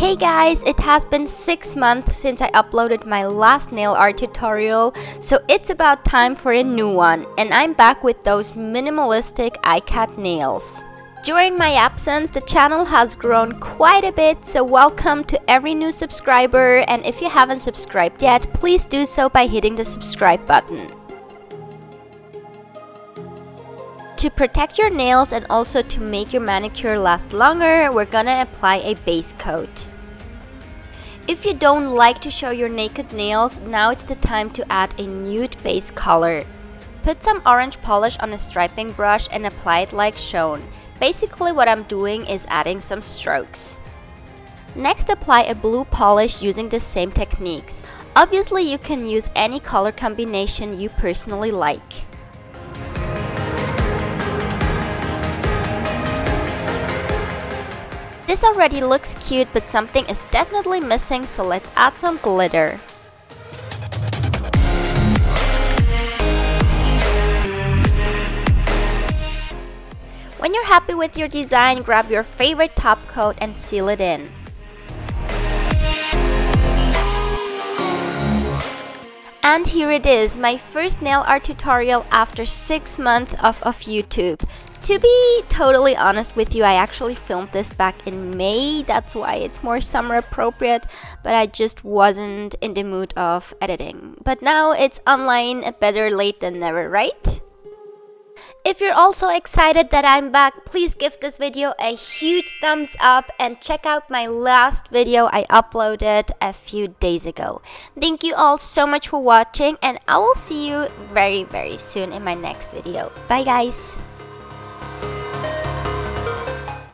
Hey guys, it has been 6 months since I uploaded my last nail art tutorial, so it's about time for a new one, and I'm back with those minimalistic IKAT nails. During my absence, the channel has grown quite a bit, so welcome to every new subscriber, and if you haven't subscribed yet, please do so by hitting the subscribe button. To protect your nails and also to make your manicure last longer, we're gonna apply a base coat. If you don't like to show your naked nails, now it's the time to add a nude base color. Put some orange polish on a striping brush and apply it like shown. Basically what I'm doing is adding some strokes. Next, apply a blue polish using the same techniques. Obviously you can use any color combination you personally like. This already looks cute, but something is definitely missing, so let's add some glitter. When you're happy with your design, grab your favorite top coat and seal it in. And here it is, my first nail art tutorial after 6 months of YouTube. To be totally honest with you, I actually filmed this back in May, that's why it's more summer appropriate, but I just wasn't in the mood of editing. But now it's online, better late than never, right? If you're also excited that I'm back, please give this video a huge thumbs up and check out my last video I uploaded a few days ago. Thank you all so much for watching, and I will see you very soon in my next video. Bye guys!